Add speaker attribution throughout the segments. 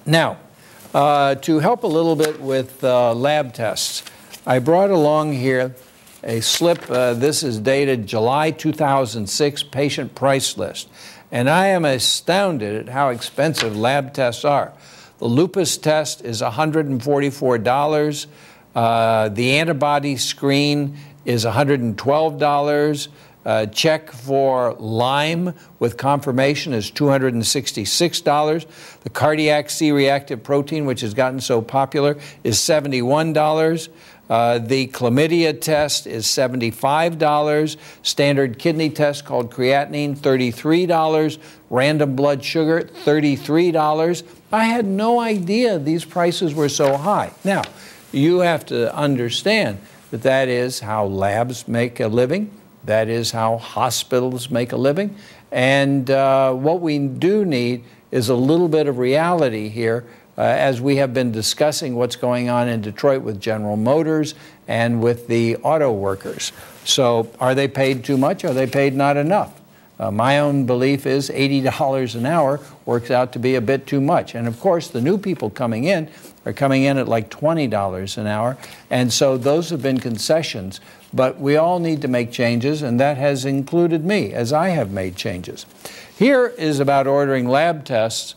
Speaker 1: Now, to help a little bit with lab tests, I brought along here a slip. This is dated July 2006 patient price list. And I am astounded at how expensive lab tests are. The lupus test is $144. The antibody screen is $112. Check for Lyme with confirmation is $266. The cardiac C-reactive protein, which has gotten so popular, is $71. The chlamydia test is $75. Standard kidney test called creatinine, $33. Random blood sugar, $33. I had no idea these prices were so high. Now, you have to understand that that is how labs make a living. That is how hospitals make a living. And what we do need is a little bit of reality here as we have been discussing what's going on in Detroit with General Motors and with the auto workers. So are they paid too much? Are they paid not enough? My own belief is $80 an hour works out to be a bit too much. And of course, the new people coming in are coming in at like $20 an hour. And so those have been concessions. But we all need to make changes, and that has included me, as I have made changes. Here is about ordering lab tests.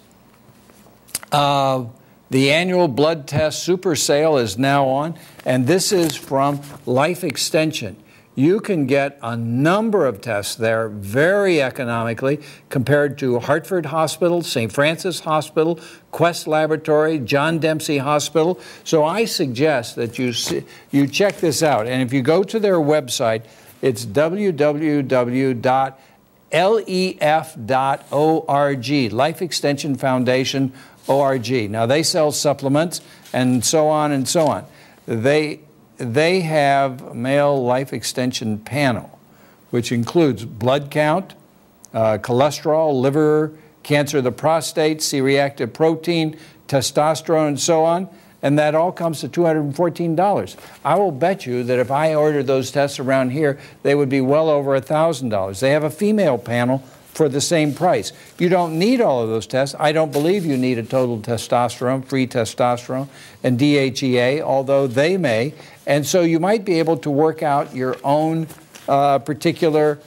Speaker 1: The annual blood test super sale is now on, and this is from Life Extension. You can get a number of tests there very economically compared to Hartford Hospital, St. Francis Hospital, Quest Laboratory, John Dempsey Hospital. So I suggest that you check this out. And if you go to their website, it's www.lef.org, Life Extension Foundation, ORG. Now, they sell supplements and so on and so on. They have a male life extension panel, which includes blood count, cholesterol, liver, cancer of the prostate, C-reactive protein, testosterone, and so on. And that all comes to $214. I will bet you that if I ordered those tests around here, they would be well over $1,000. They have a female panel for the same price. You don't need all of those tests. I don't believe you need a total testosterone, free testosterone, and DHEA, although they may. And so you might be able to work out your own particular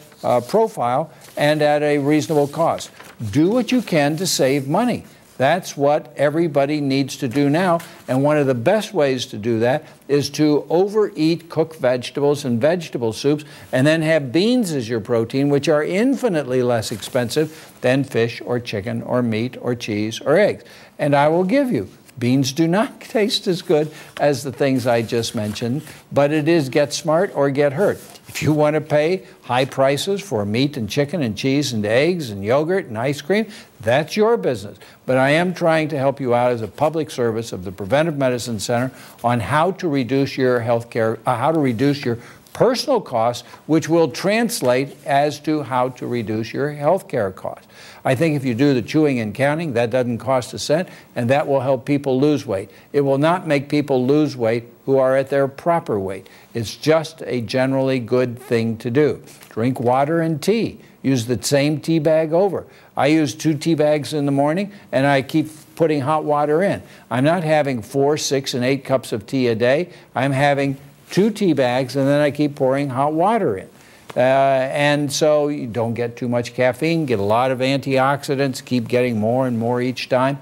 Speaker 1: profile and at a reasonable cost. Do what you can to save money. That's what everybody needs to do now. And one of the best ways to do that is to overeat cooked vegetables and vegetable soups and then have beans as your protein, which are infinitely less expensive than fish or chicken or meat or cheese or eggs. And I will give you, beans do not taste as good as the things I just mentioned, but it is get smart or get hurt. If you want to pay high prices for meat and chicken and cheese and eggs and yogurt and ice cream, that's your business. But I am trying to help you out as a public service of the Preventive Medicine Center on how to reduce your healthcare, how to reduce your personal costs, which will translate as to how to reduce your healthcare costs. I think if you do the chewing and counting, that doesn't cost a cent, and that will help people lose weight. It will not make people lose weight who are at their proper weight. It's just a generally good thing to do. Drink water and tea. Use the same tea bag over. I use 2 tea bags in the morning, and I keep putting hot water in. I'm not having 4, 6, and 8 cups of tea a day. I'm having 2 tea bags, and then I keep pouring hot water in. And so you don't get too much caffeine, get a lot of antioxidants, keep getting more and more each time.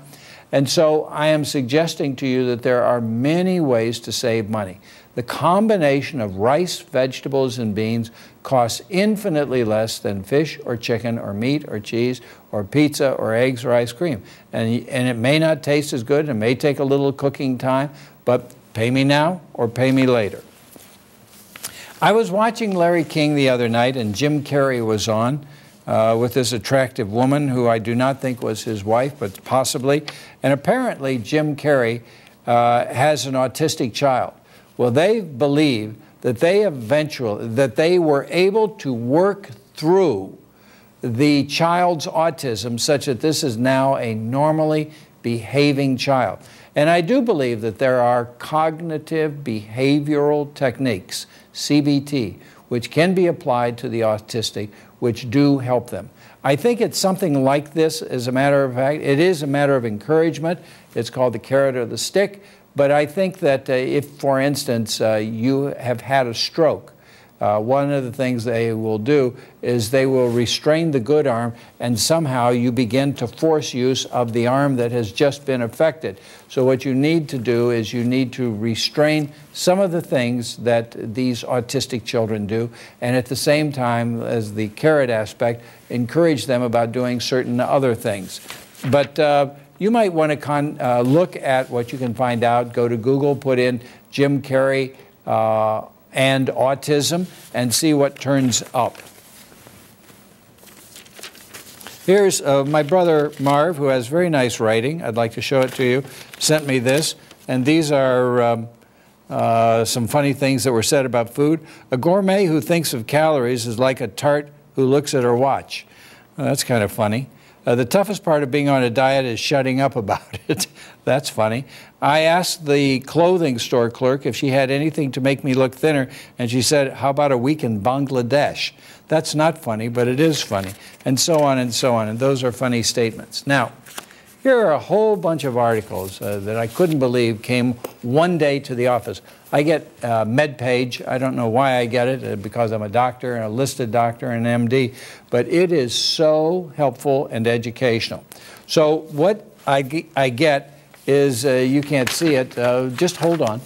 Speaker 1: And so I am suggesting to you that there are many ways to save money. The combination of rice, vegetables, and beans costs infinitely less than fish or chicken or meat or cheese or pizza or eggs or ice cream. And it may not taste as good, it may take a little cooking time, but pay me now or pay me later. I was watching Larry King the other night, and Jim Carrey was on with this attractive woman who I do not think was his wife, but possibly. And apparently Jim Carrey has an autistic child. Well, they believe that they were able to work through the child's autism such that this is now a normally behaving child. And I do believe that there are cognitive behavioral techniques, CBT, which can be applied to the autistic, which do help them. I think it's something like this, as a matter of fact. It is a matter of encouragement. It's called the carrot or the stick. But I think that if, for instance, you have had a stroke, one of the things they will do is they will restrain the good arm, and somehow you begin to force use of the arm that has just been affected. So what you need to do is you need to restrain some of the things that these autistic children do, and at the same time, as the carrot aspect, encourage them about doing certain other things. But you might want to look at what you can find out. Go to Google, put in Jim Carrey and autism, and see what turns up. Here's my brother Marv, who has very nice writing. I'd like to show it to you. Sent me this, and these are some funny things that were said about food. A gourmet who thinks of calories is like a tart who looks at her watch. Well, that's kind of funny. The toughest part of being on a diet is shutting up about it. That's funny. I asked the clothing store clerk if she had anything to make me look thinner, and she said, "How about a week in Bangladesh?" That's not funny, but it is funny. And so on and so on. And those are funny statements. Now, here are a whole bunch of articles that I couldn't believe came one day to the office. I get MedPage. I don't know why I get it, because I'm a doctor, and a listed doctor, and an MD, but it is so helpful and educational. So what I get is, you can't see it, just hold on.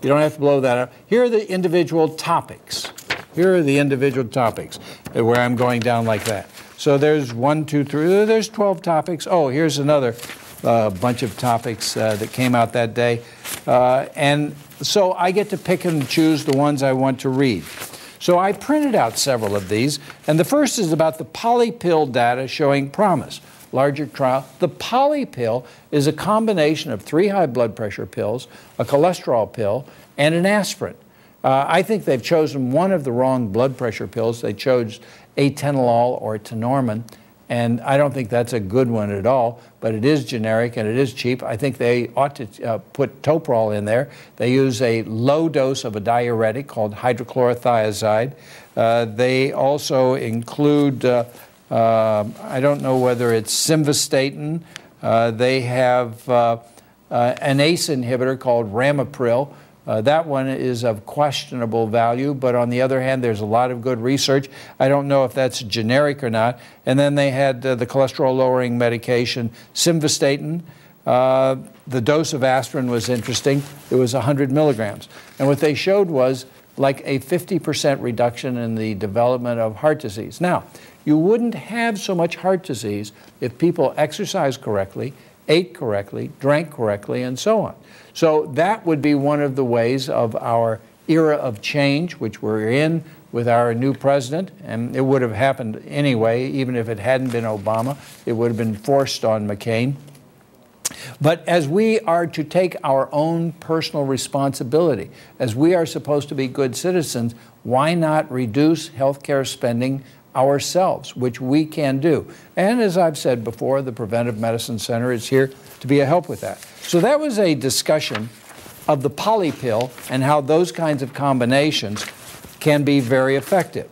Speaker 1: You don't have to blow that up. Here are the individual topics. Here are the individual topics where I'm going down like that. So there's 1, 2, 3, there's 12 topics. Oh, here's another bunch of topics that came out that day. And so I get to pick and choose the ones I want to read. So I printed out several of these, and the first is about the polypill data showing promise. Larger trial. The polypill is a combination of 3 high blood pressure pills, a cholesterol pill, and an aspirin. I think they've chosen one of the wrong blood pressure pills. They chose atenolol or tenormin, and I don't think that's a good one at all, but it is generic and it is cheap. I think they ought to put toprol in there. They use a low dose of a diuretic called hydrochlorothiazide. They also include, I don't know whether it's simvastatin. They have an ACE inhibitor called ramipril. That one is of questionable value, but on the other hand, there's a lot of good research. I don't know if that's generic or not. And then they had the cholesterol-lowering medication, simvastatin. The dose of aspirin was interesting. It was 100 milligrams. And what they showed was like a 50% reduction in the development of heart disease. Now, you wouldn't have so much heart disease if people exercised correctly, ate correctly, drank correctly, and so on. So that would be one of the ways of our era of change, which we're in with our new president, and it would have happened anyway, even if it hadn't been Obama. It would have been forced on McCain. But as we are to take our own personal responsibility, as we are supposed to be good citizens, why not reduce health care spending ourselves, which we can do? And as I've said before, the Preventive Medicine Center is here to be a help with that. So that was a discussion of the polypill and how those kinds of combinations can be very effective.